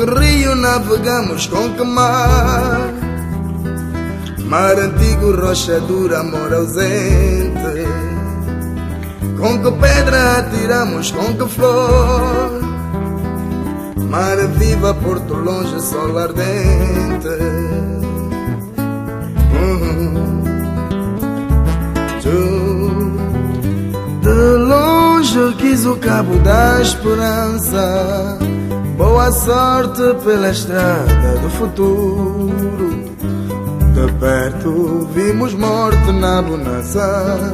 que rio navegamos, com que mar? Mar antigo, rocha dura, amor ausente. Com que pedra atiramos, com que flor? Mar viva, porto longe, sol ardente. De longe quis o cabo da esperança, boa sorte pela estrada do futuro. De perto vimos morte na bonança,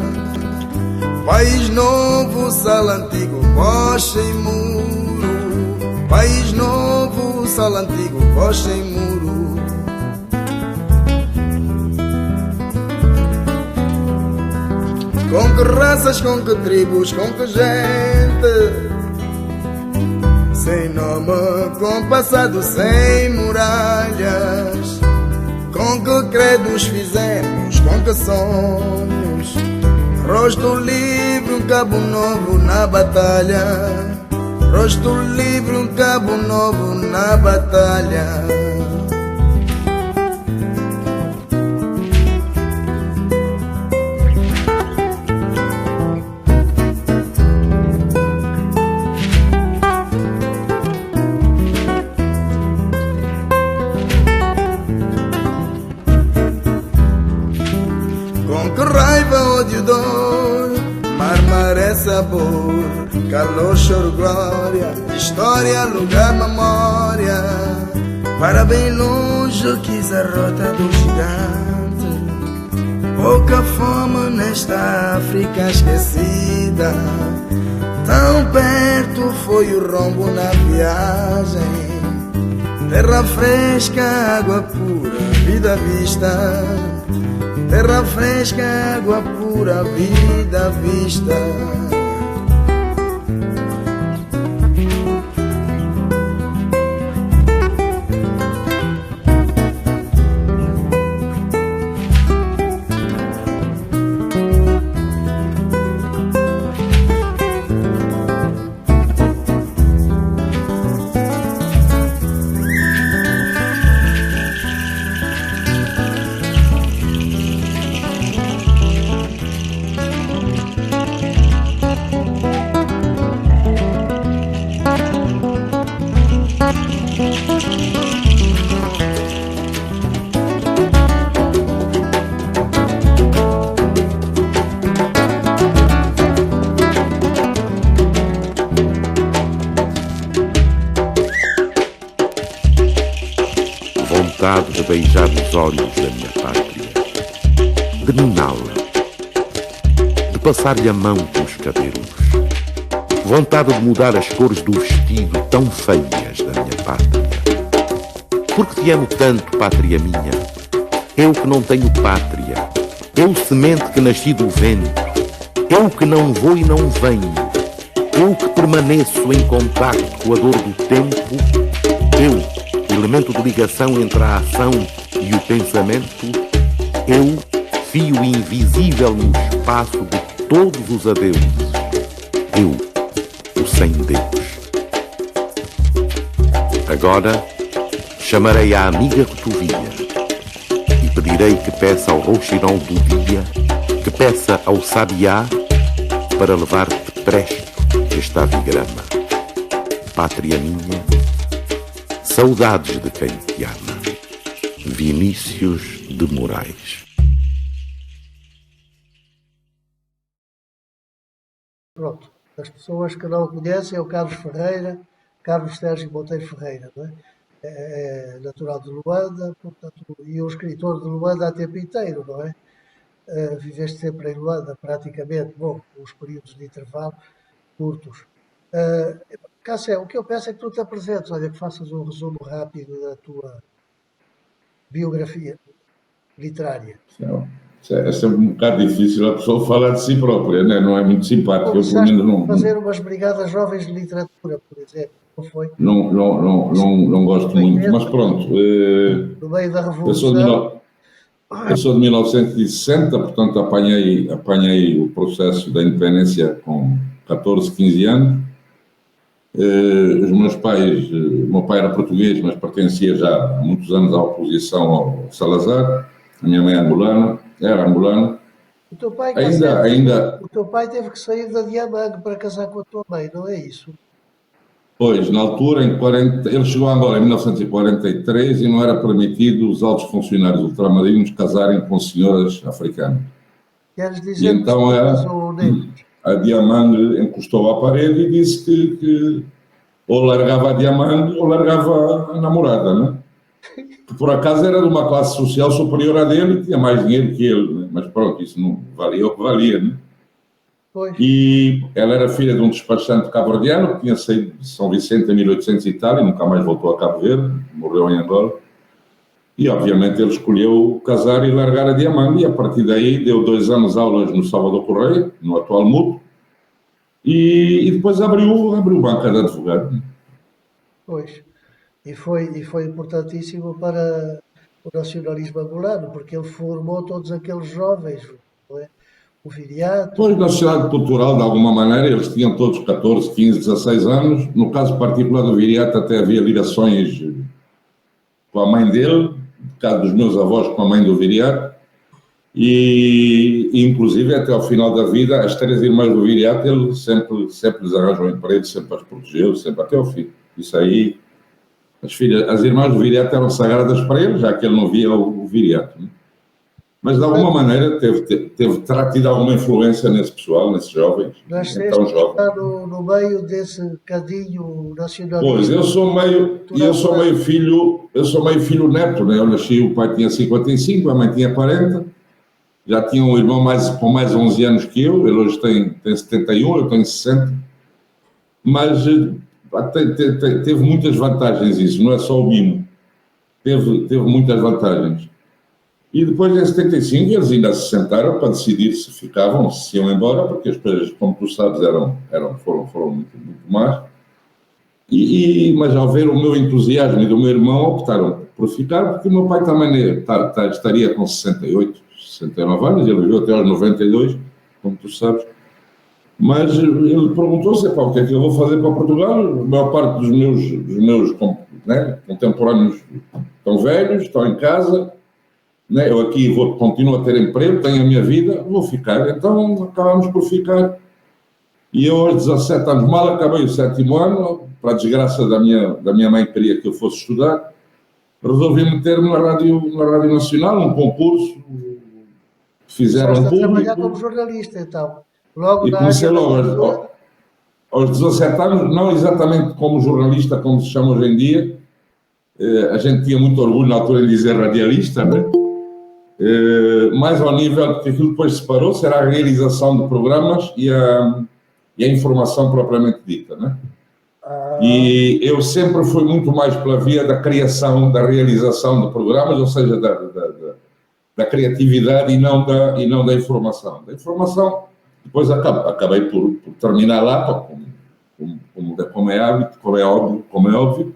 país novo, sal antigo, rocha e muro. País novo, sal antigo, rocha e muro. Com que raças, com que tribos, com que gente, sem nome, com passado, sem muralhas. Com que credos fizemos, com que sonhos, rosto livre, um cabo novo na batalha. Rosto livre, um cabo novo na batalha. Com que raiva, ódio, dor, mar é sabor, calor, choro, glória, história, lugar, memória. Para bem longe quis a rota do gigante, pouca fome nesta África esquecida. Tão perto foi o rombo na viagem, terra fresca, água pura, vida à vista. Terra fresca, água pura, vida à vista. Vontade de beijar os olhos da minha pátria, de niná-la, de passar-lhe a mão pelos cabelos. Vontade de mudar as cores do vestido tão feias da minha pátria. Porque te amo tanto, pátria minha, eu que não tenho pátria, eu semente que nasci do vento, eu que não vou e não venho, eu que permaneço em contacto com a dor do tempo, eu, elemento de ligação entre a ação e o pensamento, eu, fio invisível no espaço de todos os adeuses, eu, o sem Deus. Agora chamarei a amiga que tu via e pedirei que peça ao rouxinol do dia, que peça ao sabiá para levar-te presto este avigrama. Pátria minha, saudades de quem te ama. Vinícius de Moraes. Pronto, as pessoas que não o conhecem é o Carlos Ferreira, Carlos Sérgio Monteiro Ferreira, não é? É natural de Luanda, portanto, e o escritor de Luanda há tempo inteiro, não é? Viveste sempre em Luanda, praticamente, bom, os períodos de intervalo curtos. Cássio, o que eu peço é que tu te apresentes, olha, que faças um resumo rápido da tua biografia literária. É sempre um bocado difícil a pessoa falar de si própria, né? Não é muito simpático. Eu, pelo menos, não fazer umas brigadas jovens de literatura, por exemplo, não foi? Não gosto muito, mas pronto. No meio da Revolução. Eu sou de 1960, portanto apanhei o processo da independência com 14, 15 anos. Os meus pais, o meu pai era português, mas pertencia já há muitos anos à oposição ao Salazar. A minha mãe é angolana, era angolana. O teu pai, Ainda, o teu pai teve que sair da Diamante para casar com a tua mãe, não é isso? pois, na altura, ele chegou a Angola em 1943 e não era permitido os altos funcionários ultramarinos casarem com senhoras africanas. Queres E dizer que então casou negros? a Diamante encostou à parede e disse que ou largava a Diamante ou largava a namorada, né? Que por acaso era de uma classe social superior à dele e tinha mais dinheiro que ele, né? Mas pronto, isso não valia o que valia, né? Pois. E ela era filha de um despachante cabo-verdiano que tinha saído de São Vicente em 1800 e tal e nunca mais voltou a Cabo Verde, morreu em Angola. E obviamente ele escolheu casar e largar a Diamante e a partir daí deu 2 anos aulas no Salvador Correia, no atual MUT, e depois abriu banca de advogado. Pois. E foi importantíssimo para o nacionalismo angolano, porque ele formou todos aqueles jovens, não é? O Viriato, Depois, na sociedade cultural, de alguma maneira, eles tinham todos 14, 15, 16 anos. No caso particular do Viriato, até havia ligações com a mãe dele, no caso dos meus avós com a mãe do Viriato, e inclusive até ao final da vida, as 3 irmãs do Viriato, ele sempre lhes arranjou um emprego, sempre as protegeu, sempre até ao fim. Isso aí, as irmãs do Viriato eram sagradas para ele, já que ele não via o Viriato, né? Mas de alguma maneira terá tido alguma influência nesse pessoal, nesses jovens, nasceste então jovens. no meio desse cadinho nacionalista. Pois, eu sou meio filho neto, né? Eu nasci, o pai tinha 55, a mãe tinha 40, já tinha um irmão com mais 11 anos que eu, ele hoje tem 71, eu tenho 60, mas teve muitas vantagens isso, não é só o mimo, teve muitas vantagens. E depois, em 75, eles ainda se sentaram para decidir se ficavam ou se iam embora, porque as coisas, como tu sabes, foram muito mais. Mas ao ver o meu entusiasmo e do meu irmão, optaram por ficar, porque o meu pai também estaria com 68, 69 anos, ele viveu até aos 92, como tu sabes. Mas ele perguntou-se, o que é que eu vou fazer para Portugal? A maior parte dos meus contemporâneos estão velhos, estão em casa, né? Eu aqui continuo a ter emprego, tenho a minha vida, vou ficar. Então acabamos por ficar. E eu aos 17 anos, mal acabei o 7º ano, para a desgraça da minha mãe queria que eu fosse estudar, resolvi meter-me na Rádio Nacional, um concurso, fizeram Começaste a público. trabalhar como jornalista, então. Logo E na comecei área logo aos 17 anos, não exatamente como jornalista, como se chama hoje em dia. A gente tinha muito orgulho na altura em dizer radialista, né? Mais ao nível, porque aquilo depois separou-se, era a realização de programas e a informação propriamente dita, né? E eu sempre fui muito mais pela via da criação, da realização de programas, ou seja, da criatividade e não da informação. Da informação, depois acabei por terminar lá, como é hábito, como é óbvio,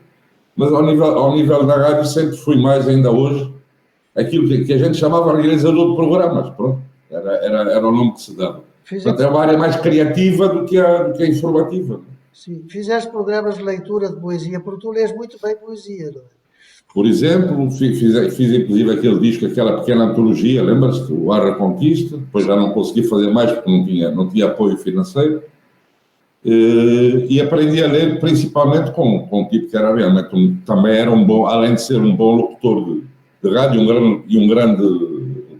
mas ao nível da rádio sempre fui mais, ainda hoje, aquilo que a gente chamava realizador de programas, pronto, era o nome que se dava. Portanto, é uma área mais criativa do que a informativa. Sim, fizeste programas de leitura de poesia, porque tu lês muito bem poesia, não é? Por exemplo, fiz inclusive aquele disco, aquela pequena antologia, lembras-te? O Arra Conquista, depois já não consegui fazer mais porque não tinha apoio financeiro. E aprendi a ler principalmente com um tipo que era realmente também era além de ser um bom locutor de rádio e um grande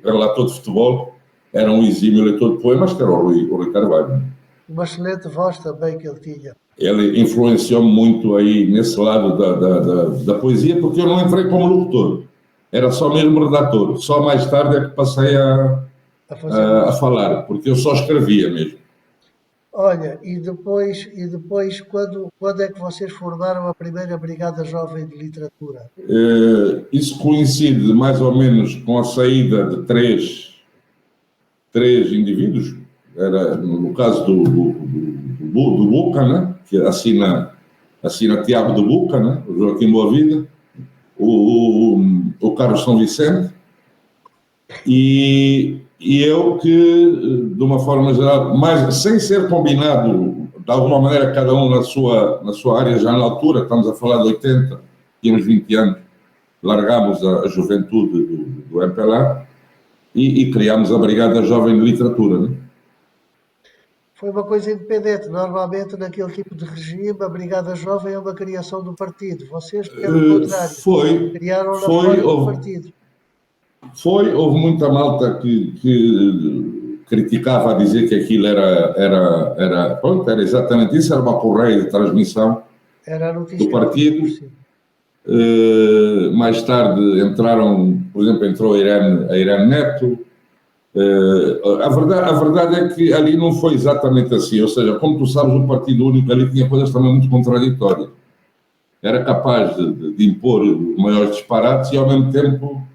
relator de futebol, era um exímio leitor de poemas, que era o Rui Carvalho. Uma excelente voz também que ele tinha. Ele influenciou-me muito aí nesse lado da poesia, porque eu não entrei como locutor, era só mesmo redator. Só mais tarde é que passei a falar, porque eu só escrevia mesmo. Olha, e depois quando é que vocês formaram a primeira Brigada Jovem de Literatura? Isso coincide mais ou menos com a saída de três indivíduos. Era no caso do Boca, né? Que assina Tiago de Boca, né? O Joaquim Boavida, o Carlos São Vicente e eu que, de uma forma geral, sem ser combinado de alguma maneira, cada um na sua área, já na altura, estamos a falar de 80, tínhamos 20 anos, largámos a juventude do MPLA e criámos a Brigada Jovem de Literatura, né? Foi uma coisa independente. Normalmente, naquele tipo de regime, a Brigada Jovem é uma criação do partido. Vocês, pelo contrário, criaram-na fora do partido. Houve muita malta que criticava a dizer que aquilo era exatamente isso, era uma correia de transmissão do partido. Mais tarde por exemplo, entrou a Irene Neto. A verdade é que ali não foi exatamente assim, ou seja, como tu sabes, o Partido Único ali tinha coisas também muito contraditórias. Era capaz de impor maiores disparates e, ao mesmo tempo,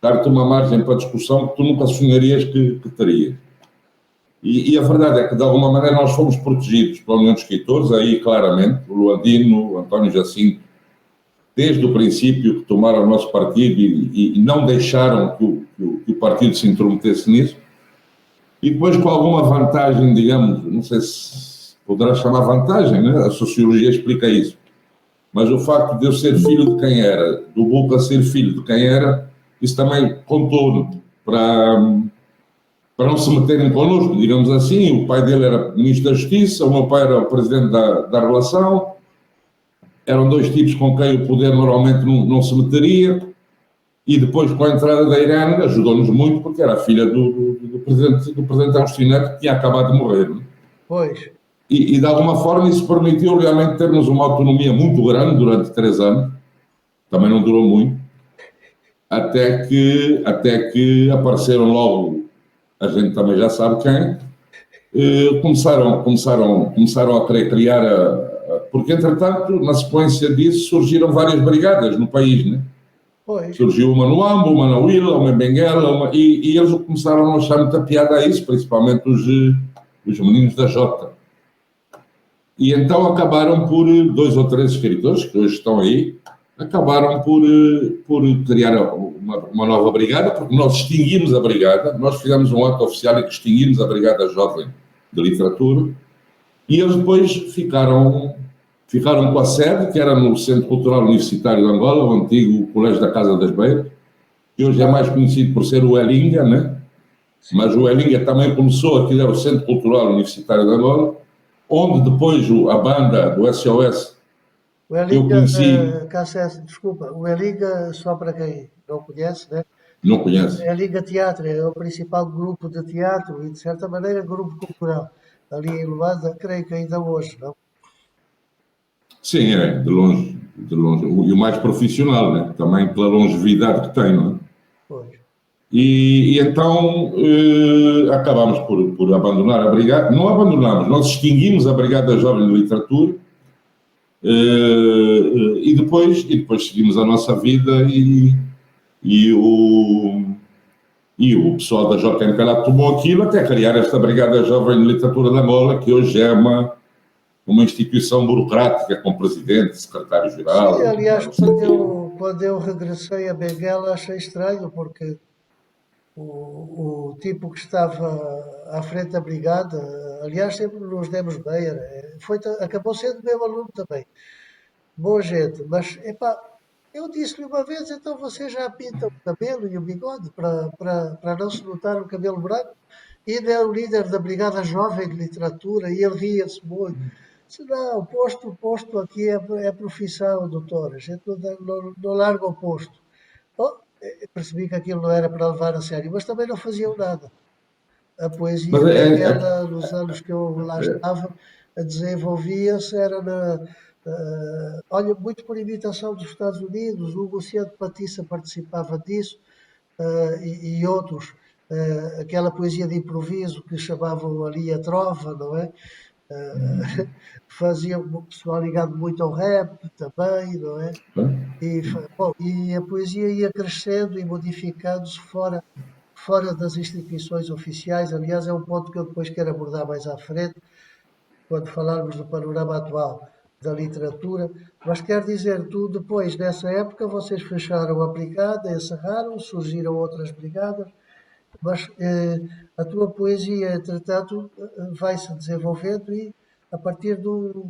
dar-te uma margem para discussão que tu nunca sonharias que terias. E a verdade é que, de alguma maneira, nós fomos protegidos pela União de Escritores, aí claramente, o Luandino, o António Jacinto, desde o princípio que tomaram o nosso partido e não deixaram que o partido se intrometesse nisso, e depois com alguma vantagem, digamos, não sei se poderá chamar vantagem, né? A sociologia explica isso, mas o facto de eu ser filho de quem era, do Boca ser filho de quem era, isso também contou para não se meterem connosco, digamos assim. O pai dele era ministro da Justiça, o meu pai era o presidente da relação, eram dois tipos com quem o poder normalmente não se meteria, e depois com a entrada da Irene ajudou-nos muito, porque era a filha do presidente Agostinho Neto, que tinha acabado de morrer. Não? Pois. E de alguma forma isso permitiu realmente termos uma autonomia muito grande durante 3 anos, também não durou muito, até que apareceram logo, a gente também já sabe quem, começaram a querer criar porque, entretanto, na sequência disso, surgiram várias brigadas no país, né? Pois. Surgiu uma no Ambo, uma na Huila, uma em Benguela, e eles começaram a achar muita piada a isso, principalmente os meninos da Jota. E então acabaram por, 2 ou 3 escritores, que hoje estão aí, acabaram por criar uma nova brigada, porque nós extinguimos a brigada, nós fizemos um ato oficial em que extinguimos a Brigada Jovem de Literatura, e eles depois ficaram com a sede, que era no Centro Cultural Universitário de Angola, o antigo Colégio da Casa das Beiras, que hoje é mais conhecido por ser o Elinga, né? Mas o Elinga também começou, aquilo era o Centro Cultural Universitário de Angola, onde depois a banda do SOS, o Elinga, eu conheci... desculpa, o Elinga, só para quem não conhece, né? Não conhece. O Elinga Teatro é o principal grupo de teatro e, de certa maneira, grupo cultural. Ali em Luanda, creio que ainda hoje, não? Sim, de longe. E o mais profissional, né? Também pela longevidade que tem, não é? Pois. E então acabámos por abandonar a brigada. Não abandonamos, nós extinguimos a Brigada Jovem de Literatura e depois seguimos a nossa vida e o pessoal da JMPLA tomou aquilo até criar esta Brigada Jovem de Literatura da Angola, que hoje é uma instituição burocrática com presidente, secretário-geral. Sim, aliás, quando eu regressei a Benguela, achei estranho, porque o tipo que estava à frente da brigada, aliás, sempre nos demos bem, acabou sendo meu aluno também. Boa gente, mas, epá, eu disse-lhe uma vez, então você já pinta o cabelo e o bigode para não se notar o cabelo branco? E ele é o líder da Brigada Jovem de Literatura e ele ria-se muito. Disse, não, o posto aqui é profissão, doutor, a gente não larga o posto. Bom, percebi que aquilo não era para levar a sério, mas também não faziam nada. A poesia daquela, nos anos que eu lá estava, desenvolvia-se, olha, muito por imitação dos Estados Unidos, o Luciano Patissa participava disso, e outros, aquela poesia de improviso que chamavam ali a trova, não é? Fazia o pessoal ligado muito ao rap também, não é? E a poesia ia crescendo e modificando-se fora das instituições oficiais. Aliás, é um ponto que eu depois quero abordar mais à frente, quando falarmos do panorama atual da literatura. Mas quer dizer, tu depois, nessa época, vocês fecharam a brigada, encerraram, surgiram outras brigadas, mas a tua poesia, entretanto, vai-se desenvolvendo e a partir do...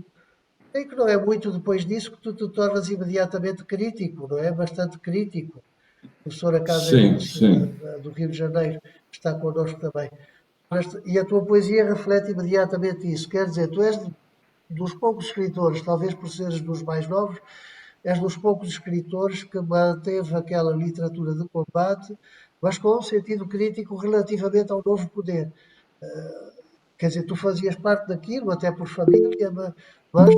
É que não é muito depois disso que tu te tornas imediatamente crítico, não é? Bastante crítico. O Sr. Acácio Sim, sim. do Rio de Janeiro está connosco também. E a tua poesia reflete imediatamente isso. Quer dizer, tu és dos poucos escritores, talvez por seres dos mais novos, és dos poucos escritores que manteve aquela literatura de combate, mas com um sentido crítico relativamente ao novo poder. Quer dizer, tu fazias parte daquilo, até por família, mas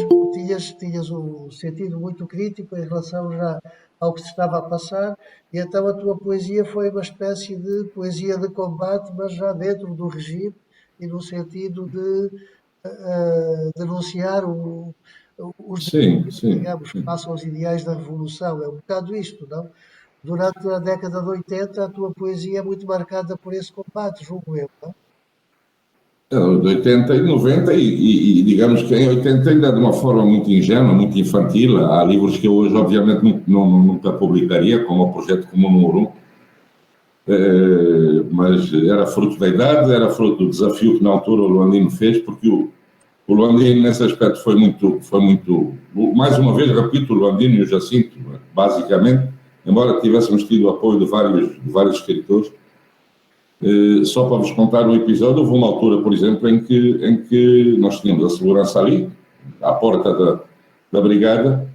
tinhas um sentido muito crítico em relação já ao que se estava a passar, e então a tua poesia foi uma espécie de poesia de combate, mas já dentro do regime e no sentido de denunciar os Sim, sim. digamos, que passam os ideais da revolução. É um bocado isto, não? Durante a década de 80, a tua poesia é muito marcada por esse combate, julgo eu, não? De 80 e 90, e digamos que em 80 ainda de uma forma muito ingênua, muito infantil. Há livros que eu hoje, obviamente, nunca publicaria, como o Projeto Comum número 1, mas era fruto da idade, era fruto do desafio que na altura o Luandino fez, porque o Luandino, nesse aspecto, foi muito, mais uma vez, repito, o Luandino e o Jacinto, basicamente, embora tivéssemos tido o apoio de vários escritores. Só para vos contar um episódio, houve uma altura, por exemplo, em que nós tínhamos a segurança ali, à porta da brigada,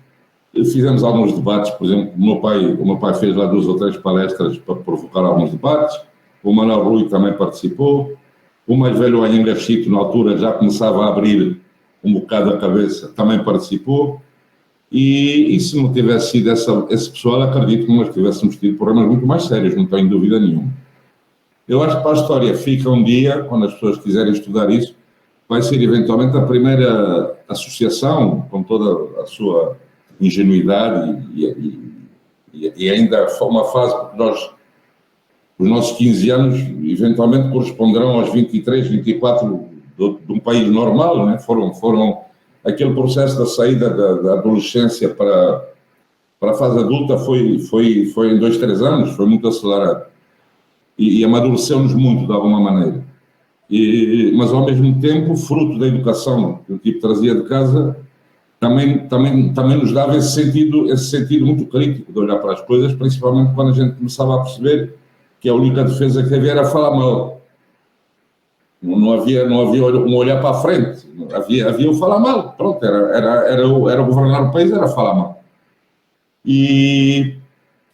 fizemos alguns debates, por exemplo, o meu pai fez lá 2 ou 3 palestras para provocar alguns debates, o Manuel Rui também participou, o mais velho Anhanga Chito, na altura, já começava a abrir um bocado a cabeça, também participou, e se não tivesse sido esse pessoal, acredito que nós tivéssemos tido problemas muito mais sérios, não tenho dúvida nenhuma. Eu acho que para a história fica um dia, quando as pessoas quiserem estudar isso, vai ser eventualmente a primeira associação, com toda a sua ingenuidade e ainda uma fase, porque os nossos 15 anos eventualmente corresponderão aos 23, 24 de um país normal, né? Foram aquele processo da saída da adolescência para a fase adulta foi em 2, 3 anos, foi muito acelerado. E amadureceu-nos muito, de alguma maneira. Mas, ao mesmo tempo, fruto da educação que o tipo trazia de casa, também nos dava esse sentido muito crítico de olhar para as coisas, principalmente quando a gente começava a perceber que a única defesa que havia era falar mal. Não havia um olhar para a frente, havia o falar mal. Pronto, era governar o país, era falar mal. E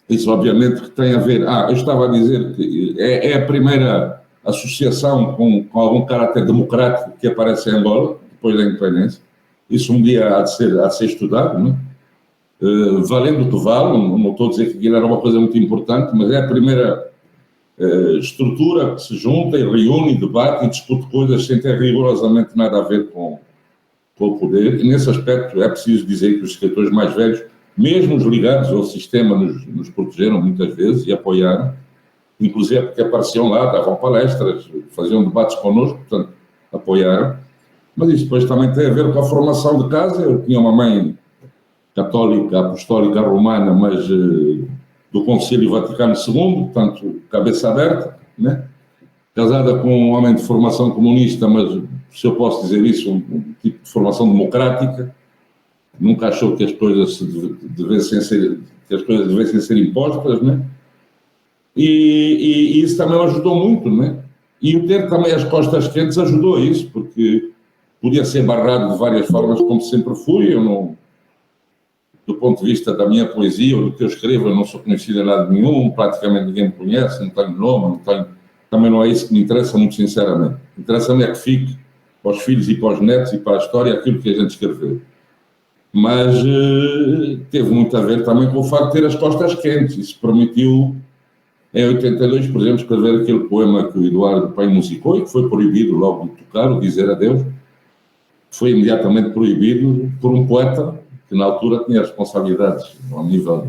isso, obviamente, que tem a ver... eu estava a dizer que é a primeira associação com algum caráter democrático que aparece em Angola, depois da independência. Isso um dia há de ser estudado, não é? Valendo o que vale, não estou a dizer que aquilo era uma coisa muito importante, mas é a primeira estrutura que se junta e reúne, debate e discute coisas sem ter rigorosamente nada a ver com o poder. E, nesse aspecto, é preciso dizer que os escritores mais velhos, mesmo os ligados ao sistema, nos protegeram muitas vezes e apoiaram, inclusive porque apareciam lá, davam palestras, faziam debates connosco, portanto, apoiaram. Mas isso depois também tem a ver com a formação de casa. Eu tinha uma mãe católica, apostólica, romana, mas do Concílio Vaticano II, portanto, cabeça aberta, né? Casada com um homem de formação comunista, mas, se eu posso dizer isso, um tipo de formação democrática. Nunca achou que as coisas devessem ser impostas, né? E isso também ajudou muito, né? E o ter também as costas quentes ajudou a isso, porque podia ser barrado de várias formas, como sempre fui. Eu não, do ponto de vista da minha poesia ou do que eu escrevo, eu não sou conhecido em lado nenhum, praticamente ninguém me conhece, não tenho nome, também não é isso que me interessa, muito sinceramente. Interessa-me é que fique para os filhos e para os netos e para a história aquilo que a gente escreveu. Mas teve muito a ver também com o facto de ter as costas quentes. Isso permitiu, em 82, por exemplo, escrever aquele poema que o Eduardo Paim musicou e que foi proibido logo de tocar, o Dizer Adeus. Foi imediatamente proibido por um poeta que, na altura, tinha responsabilidades ao nível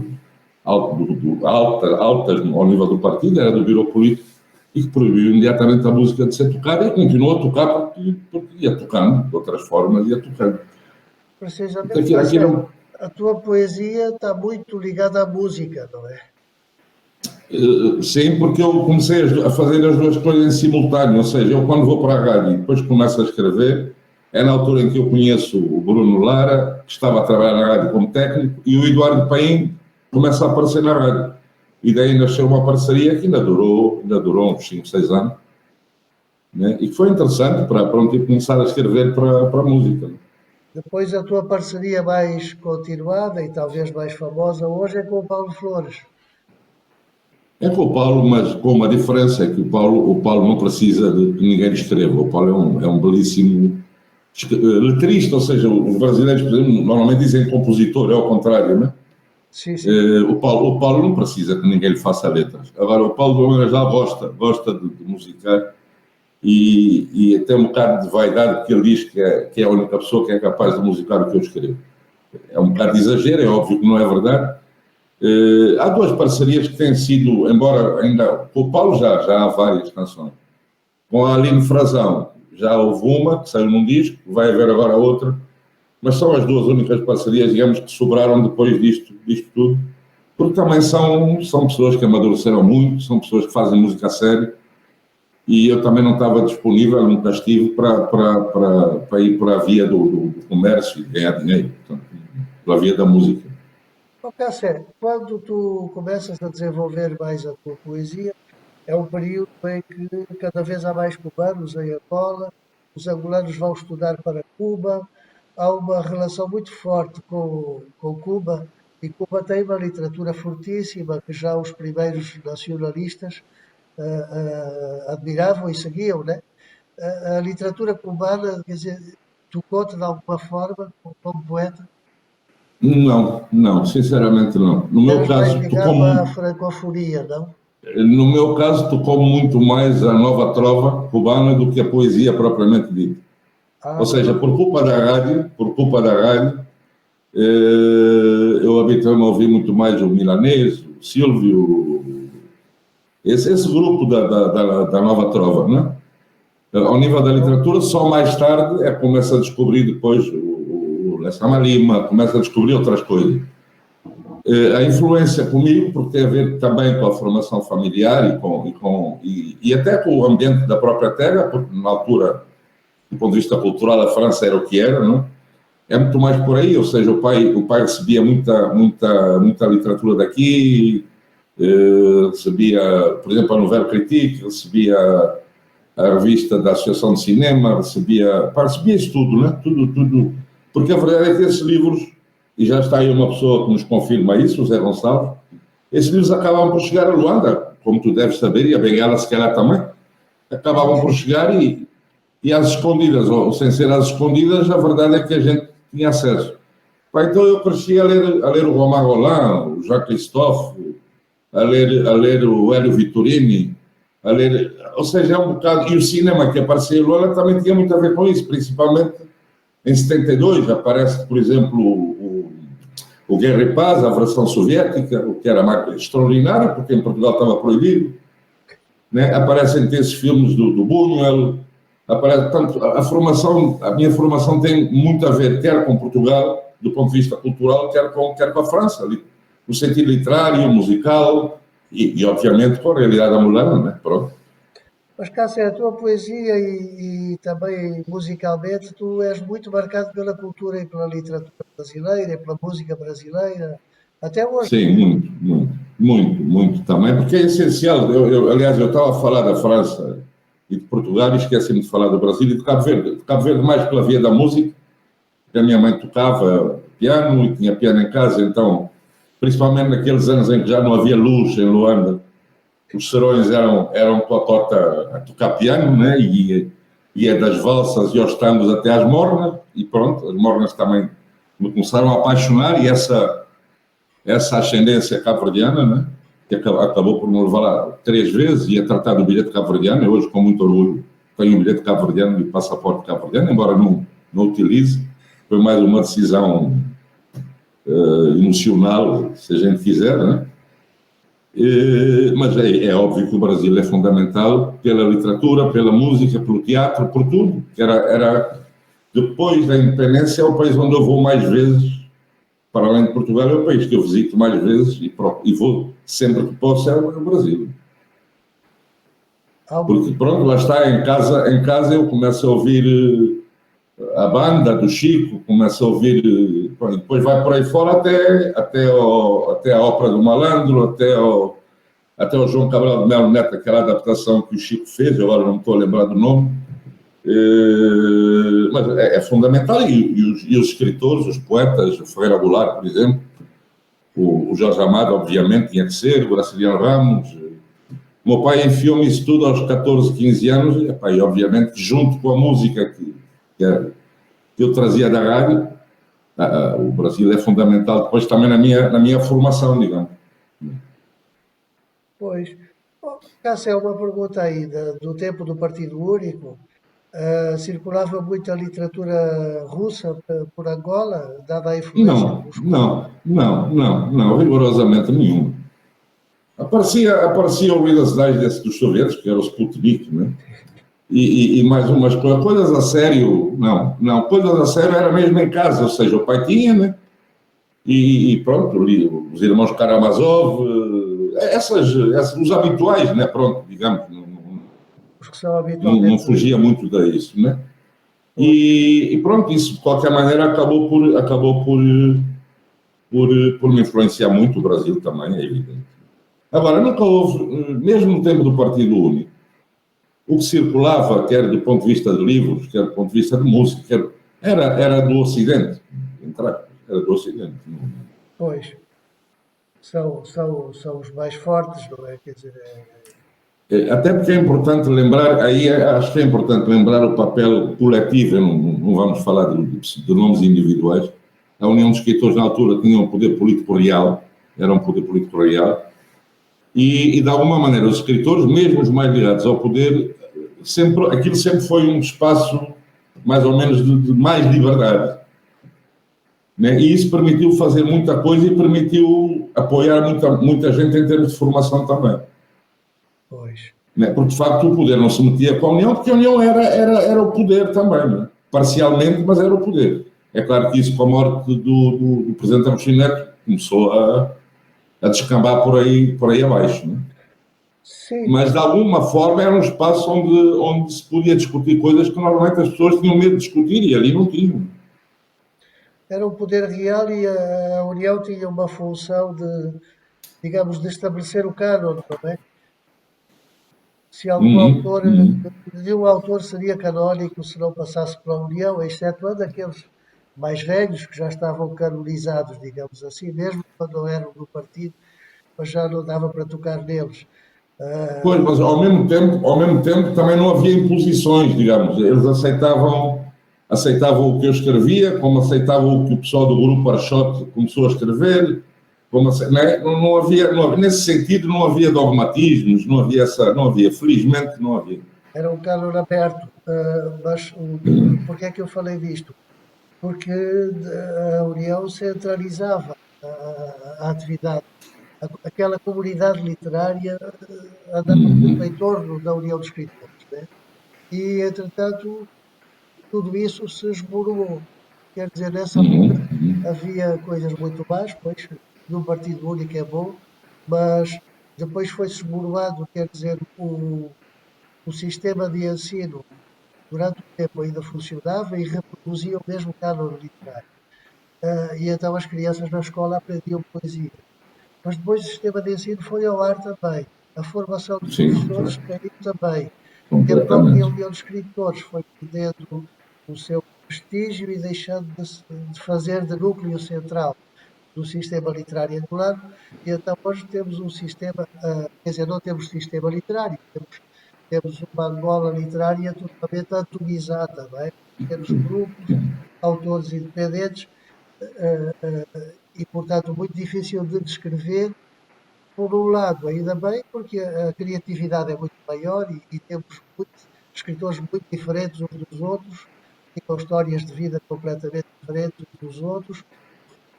altas ao nível do partido, era do Biro Político, e que proibiu imediatamente a música de ser tocada e continuou a tocar porque ia tocando, de outras formas, ia tocando. Precisamente, a tua poesia está muito ligada à música, não é? Sim, porque eu comecei a fazer as duas coisas em simultâneo, ou seja, eu quando vou para a rádio e depois começo a escrever, É na altura em que eu conheço o Bruno Lara, que estava a trabalhar na rádio como técnico, e o Eduardo Paim começa a aparecer na rádio. E daí nasceu uma parceria que ainda durou uns 5, 6 anos, né? E que foi interessante para começar a escrever para a música. Né? Depois a tua parceria mais continuada e talvez mais famosa hoje é com o Paulo Flores. É com o Paulo, mas com uma diferença, é que o Paulo não precisa de que ninguém lhe escreva. O Paulo é um belíssimo letrista, ou seja, os brasileiros, por exemplo, normalmente dizem compositor, é ao contrário, né? Sim, sim. O Paulo não precisa que ninguém lhe faça letras. Agora, o Paulo, de uma maneira já gosta de musicar e tem um bocado de vaidade, porque ele diz que é a única pessoa que é capaz de musicar o que eu escrevo. É um bocado de exagero, é óbvio que não é verdade. Há duas parcerias que têm sido, embora ainda... Com o Paulo já há várias canções. Com a Aline Frazão já houve uma, que saiu num disco, vai haver agora outra, mas são as duas únicas parcerias, digamos, que sobraram depois disto tudo, porque também são pessoas que amadureceram muito, são pessoas que fazem música a sério, e eu também não estava disponível, nunca estive, para ir por a via do comércio e ganhar dinheiro, portanto, pela via da música. Cássio, quando tu começas a desenvolver mais a tua poesia, é um período em que cada vez há mais cubanos em Angola, os angolanos vão estudar para Cuba, há uma relação muito forte com Cuba, e Cuba tem uma literatura fortíssima que já os primeiros nacionalistas admiravam e seguiam, né? A literatura cubana, quer dizer, tocou-te de alguma forma como poeta? Não, sinceramente não. No meu Eras mais caso, ligado à francofonia, não? No meu caso, tocou muito mais a nova trova cubana do que a poesia propriamente dita. Ou seja, por culpa da rádio, eu habituei-me a ouvir muito mais o Milanês, o Silvio, esse grupo da nova trova, né? Ao nível da literatura, só mais tarde é que começa a descobrir depois o Lessama Lima, começa a descobrir outras coisas. A influência comigo, porque tem a ver também com a formação familiar e até com o ambiente da própria terra, porque na altura, do ponto de vista cultural, a França era o que era, não? É muito mais por aí, ou seja, o pai recebia muita literatura daqui, recebia, por exemplo, a Nouvelle Critique, recebia a revista da Associação de Cinema, recebia isso tudo, né? Tudo, porque a verdade é que esses livros, e já está aí uma pessoa que nos confirma isso, o Zé Gonçalves, esses livros acabavam por chegar a Luanda, como tu deves saber, e a Benguela se calhar também, acabavam por chegar e às escondidas, ou sem ser às escondidas, a verdade é que a gente tinha acesso. Então eu cresci a ler o Romain Rolland, o Jacques Christophe, a ler o Hélio Vittorini, ou seja, é um bocado, e o cinema que aparecia em Luanda também tinha muito a ver com isso, principalmente em 72, aparece, por exemplo, o Guerra e Paz, a versão soviética, o que era mais extraordinário, porque em Portugal estava proibido. Né? Aparecem esses filmes do Buñuel. Portanto, a minha formação tem muito a ver, quer com Portugal, do ponto de vista cultural, quer com a França, no sentido literário, musical e obviamente, com a realidade angolana. Né? Pronto. Mas, Cássio, a tua poesia e também musicalmente, tu és muito marcado pela cultura e pela literatura brasileira e pela música brasileira, até hoje. Sim, muito também, porque é essencial. Aliás, eu estava a falar da França e de Portugal e esqueci-me de falar do Brasil e de Cabo Verde. De Cabo Verde mais pela via da música, porque a minha mãe tocava piano e tinha piano em casa, então, principalmente naqueles anos em que já não havia luz em Luanda, os serões eram com a porta a tocar piano, né? E é das valsas e aos tangos até às mornas, e pronto, as mornas também me começaram a apaixonar, e essa ascendência cabo-verdiana, né? Que acabou por me levar lá 3 vezes e a tratar do bilhete cabo-verdiano. Eu hoje, com muito orgulho, tenho um bilhete cabo-verdiano e passaporte cabo-verdiano, embora não utilize, foi mais uma decisão emocional, se a gente quiser, né? Mas é óbvio que o Brasil é fundamental pela literatura, pela música, pelo teatro, por tudo. Que era depois da independência, é o país onde eu vou mais vezes, para além de Portugal, é o país que eu visito mais vezes e vou sempre que posso, é o Brasil. Porque pronto, lá está, em casa eu começo a ouvir a banda do Chico, começa a ouvir, depois vai por aí fora até a Ópera do Malandro, até o João Cabral de Melo Neto, aquela adaptação que o Chico fez, agora não me estou a lembrar do nome, mas é fundamental, e os escritores, os poetas, o Ferreira Goulart, por exemplo, o Jorge Amado, obviamente, tinha que ser, o Graciliano Ramos. O meu pai enfiou-me isso tudo aos 14, 15 anos, e obviamente, junto com a música que eu trazia da rádio, o Brasil é fundamental depois também na minha formação, digamos. Pois. Cássio, é uma pergunta aí, do tempo do Partido Único. Circulava muita literatura russa por Angola, dada a influência Não, dos... não, rigorosamente nenhum. Aparecia o Reader's Digest dos soviéticos, que era o Sputnik, né? E mais umas coisas a sério, não, coisas a sério era mesmo em casa, ou seja, o pai tinha, né? E pronto, os irmãos Karamazov, os habituais, né? Pronto, digamos, Os que são habitualmente... não fugia muito disso, né? E pronto, isso de qualquer maneira acabou por me influenciar muito, o Brasil também, é evidente. Agora, nunca houve, mesmo no tempo do Partido Único, o que circulava, quer do ponto de vista de livros, quer do ponto de vista de música, era do Ocidente. Era do Ocidente. Pois, são os mais fortes, não é? Quer dizer, Até porque é importante lembrar, acho que é importante lembrar o papel coletivo, não vamos falar de nomes individuais. A União dos Escritores, na altura, tinha um poder político real, era um poder político real, e de alguma maneira os escritores, mesmo os mais ligados ao poder, aquilo sempre foi um espaço mais ou menos de mais liberdade, né? E isso permitiu fazer muita coisa e permitiu apoiar muita gente em termos de formação também. pois. Né? Porque, de facto, o poder não se metia com a União, porque a União era o poder também, né? Parcialmente, mas era o poder. É claro que isso, com a morte do presidente Agostinho Neto, começou a descambar por aí abaixo, né? Sim, Mas, de alguma forma, era um espaço onde se podia discutir coisas que normalmente as pessoas tinham medo de discutir, e ali não tinham. era um poder real e a União tinha uma função digamos, de estabelecer o cânon, não é? Se algum autor, nenhum autor seria canónico se não passasse pela União, excetuando aqueles mais velhos que já estavam canonizados, digamos assim, mesmo quando não eram do partido, mas já não dava para tocar neles. Pois, mas ao mesmo tempo também não havia imposições, digamos. Eles aceitavam o que eu escrevia, como aceitavam o que o pessoal do grupo Archote começou a escrever, né? Não havia, nesse sentido não havia dogmatismos, não havia, felizmente não havia. Era um cânon aberto, mas porquê é que eu falei disto? Porque a União centralizava a atividade. Aquela comunidade literária andava muito em torno da União dos Escritores, né? E, entretanto, tudo isso se esboroou. Quer dizer, nessa altura havia coisas muito más, pois, num partido único é bom, mas depois foi-se esboroando, quer dizer, o sistema de ensino durante o tempo ainda funcionava e reproduzia o mesmo cânon literário. E então as crianças na escola aprendiam poesia. Mas depois o sistema de ensino foi ao ar também. A formação dos professores caiu também. E a própria União dos Escritores foi perdendo o seu prestígio e deixando de fazer de núcleo central do sistema literário angolano. E então hoje temos um sistema, quer dizer, não temos sistema literário, temos uma Angola literária totalmente atomizada, não é? Temos grupos, autores independentes, e, portanto, muito difícil de descrever. Por um lado, ainda bem, porque a criatividade é muito maior e temos escritores muito diferentes uns dos outros e com histórias de vida completamente diferentes uns dos outros.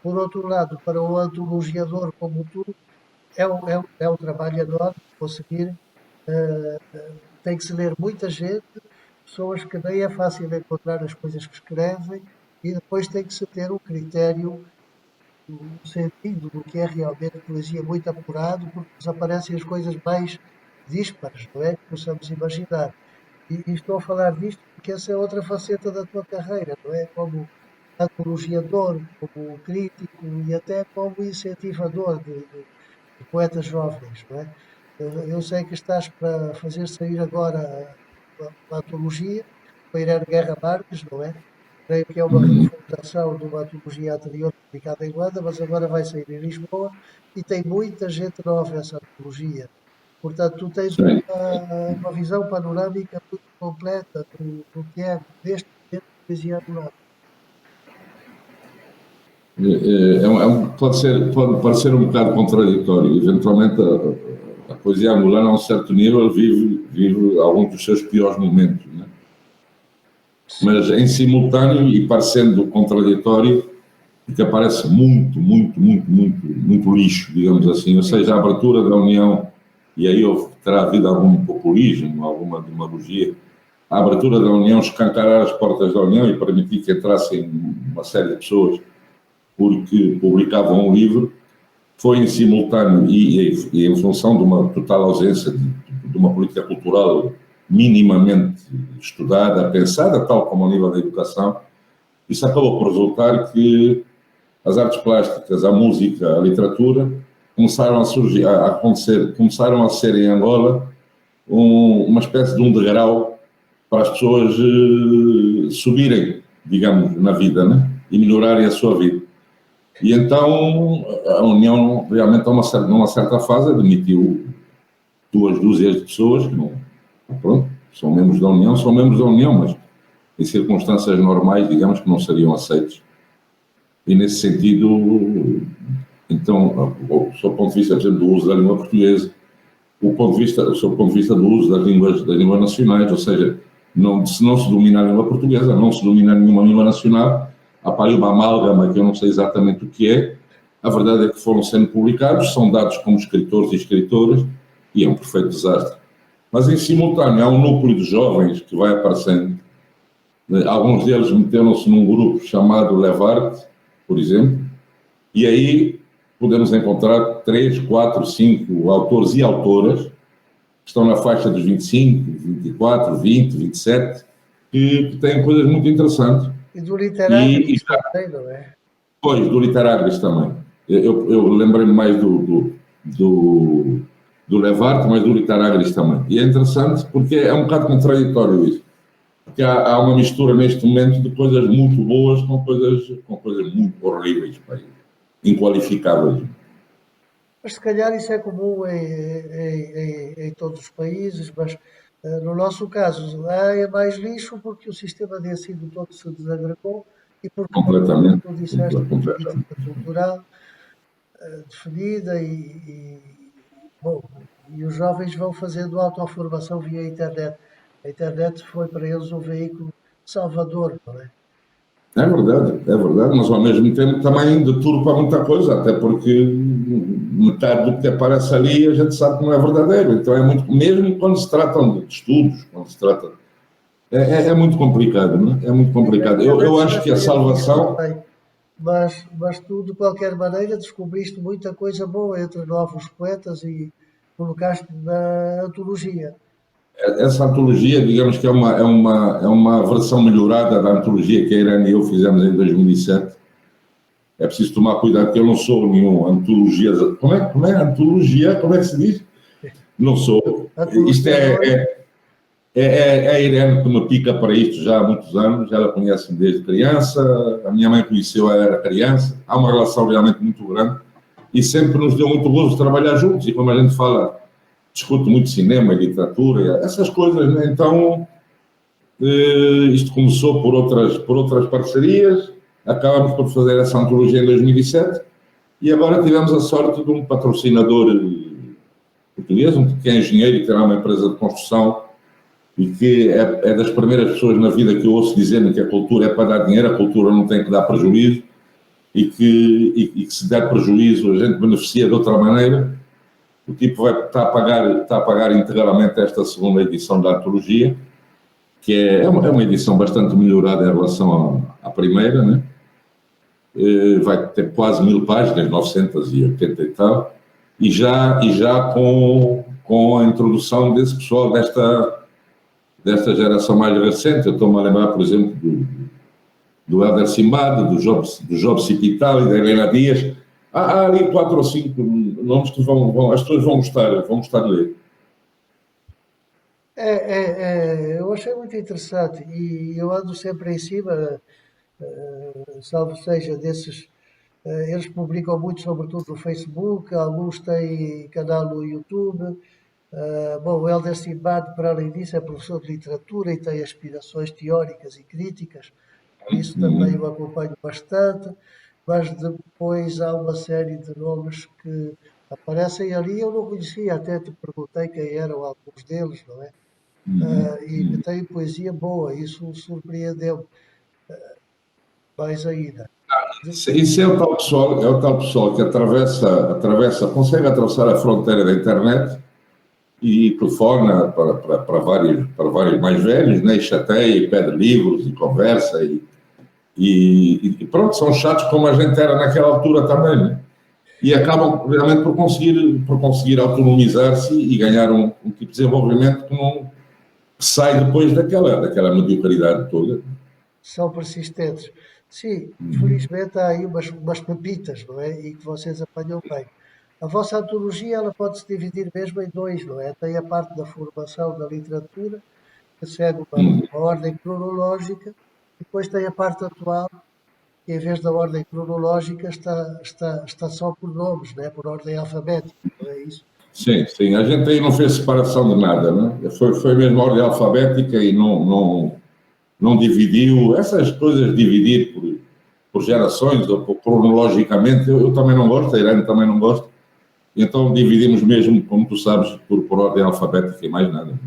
Por outro lado, para um antologiador como tu, é um trabalho enorme conseguir. Tem que se ler muita gente, pessoas que nem é fácil encontrar as coisas que escrevem, e depois tem que se ter um critério no sentido do que é realmente poesia muito apurado, porque nos aparecem as coisas mais díspares, não é? Que possamos imaginar. E estou a falar disto porque essa é outra faceta da tua carreira, não é? Como apologiador, como crítico e até como incentivador de poetas jovens, não é? Eu sei que estás para fazer sair agora uma antologia, com a Irene Guerra Marques, não é? Creio que é uma refundação de uma antologia anterior publicada em Luanda, mas agora vai sair em Lisboa e tem muita gente nova essa antologia. Portanto, tu tens Sim. uma visão panorâmica muito completa do que é neste momento a poesia angolana. Pode parecer um bocado contraditório. Eventualmente, a poesia angolana, a um certo nível, vive alguns dos seus piores momentos, né? Mas, em simultâneo, e parecendo contraditório, porque aparece muito lixo, digamos assim. Ou seja, a abertura da União, e aí terá havido algum populismo, alguma demagogia, a abertura da União, escancarar as portas da União e permitir que entrassem uma série de pessoas porque publicavam um livro, foi em simultâneo e em função de uma total ausência de uma política cultural minimamente estudada, pensada, tal como ao nível da educação. Isso acabou por resultar que as artes plásticas, a música, a literatura começaram a surgir, a acontecer, começaram a ser em Angola uma espécie de um degrau para as pessoas subirem, digamos, na vida, né? E melhorarem a sua vida. E então a União realmente, numa certa fase, admitiu 2 dúzias de pessoas que não, pronto, são membros da União, mas em circunstâncias normais, digamos, que não seriam aceitos. E nesse sentido, então, sob o ponto de vista, por exemplo, do uso da língua portuguesa, sob o ponto de vista do uso das línguas nacionais, ou seja, se não se domina a língua portuguesa, não se domina nenhuma língua nacional, há aí uma amálgama que eu não sei exatamente o que é. A verdade é que foram sendo publicados, são dados como escritores e escritoras, e é um perfeito desastre. Mas, em simultâneo, há um núcleo de jovens que vai aparecendo. Alguns deles meteram-se num grupo chamado Levarte, por exemplo, e aí podemos encontrar 3, 4, 5 autores e autoras que estão na faixa dos 25, 24, 20, 27, que têm coisas muito interessantes. E do literário também, não é? Pois, do literário também. Eu lembrei-me mais do Levarte, mas do literário também. E é interessante porque é um bocado contraditório isso. Porque há uma mistura neste momento de coisas muito boas com coisas muito horríveis, inqualificáveis. Mas se calhar isso é comum em todos os países, mas no nosso caso é mais lixo porque o sistema de ensino todo se desagregou e porque, como tu disseste, a política cultural definida bom, e os jovens vão fazendo autoformação via internet. A internet foi para eles um veículo salvador, não é? É verdade, mas ao mesmo tempo também deturpa muita coisa, até porque metade do que aparece ali a gente sabe que não é verdadeiro. Então é muito, mesmo quando se tratam de estudos, quando se trata. É muito complicado, não é? É muito complicado. Eu acho que a salvação. Mas tu, de qualquer maneira, descobriste muita coisa boa entre novos poetas e colocaste na antologia. Essa antologia, digamos que é uma versão melhorada da antologia que a Irene e eu fizemos em 2007. É preciso tomar cuidado, porque eu não sou nenhum antologia. Como é? Antologia? Como é que se diz? Não sou. Isto é a Irene que me pica para isto já há muitos anos. Ela conhece-me desde criança. A minha mãe conheceu, ela era criança. Há uma relação realmente muito grande. E sempre nos deu muito gozo trabalhar juntos. E como a gente fala, discuto muito cinema e literatura, essas coisas, né? Então, isto começou por outras parcerias, acabamos por fazer essa antologia em 2007 e agora tivemos a sorte de um patrocinador português, que é engenheiro e terá uma empresa de construção e que é das primeiras pessoas na vida que eu ouço dizendo que a cultura é para dar dinheiro, a cultura não tem que dar prejuízo e que se der prejuízo a gente beneficia de outra maneira. O tipo está a pagar integralmente esta segunda edição da antologia, que é uma edição bastante melhorada em relação à primeira, né? Vai ter quase 1000 páginas, 980 e tal, e já com a introdução desse pessoal, desta geração mais recente. Eu estou-me a lembrar, por exemplo, do Helder Simbad, do Job Cipital e da Helena Dias. Há ali 4 ou 5 nomes que as pessoas vão gostar de ler. Eu achei muito interessante e eu ando sempre em cima, salvo seja desses. Eles publicam muito, sobretudo no Facebook, alguns têm canal no YouTube. Bom, o Helder Simbad, para além disso, é professor de literatura e tem aspirações teóricas e críticas, isso também o acompanho bastante, mas depois há uma série de nomes que aparecem ali, eu não conhecia, até te perguntei quem eram alguns deles, não é? E que têm poesia boa, isso surpreendeu mais ainda. Isso é o tal pessoal que consegue atravessar a fronteira da internet e telefona para vários mais velhos, né? E chateia, e pede livros, e conversa, e pronto, são chatos como a gente era naquela altura também, né? E acabam realmente por conseguir autonomizar-se e ganhar um tipo de desenvolvimento que não sai depois daquela mediocridade toda. São persistentes. Sim, felizmente há aí umas pepitas, não é? E que vocês apanham bem. A vossa antologia, ela pode se dividir mesmo em dois, não é? Tem a parte da formação da literatura, que segue uma ordem cronológica, e depois tem a parte atual, que em vez da ordem cronológica está só por nomes, não é? Por ordem alfabética, não é isso? Sim, a gente aí não fez separação de nada, né? Foi mesmo a ordem alfabética e não dividiu, essas coisas de dividir por gerações ou cronologicamente, eu também não gosto, a Irene também não gosta, então dividimos mesmo, como tu sabes, por ordem alfabética e mais nada.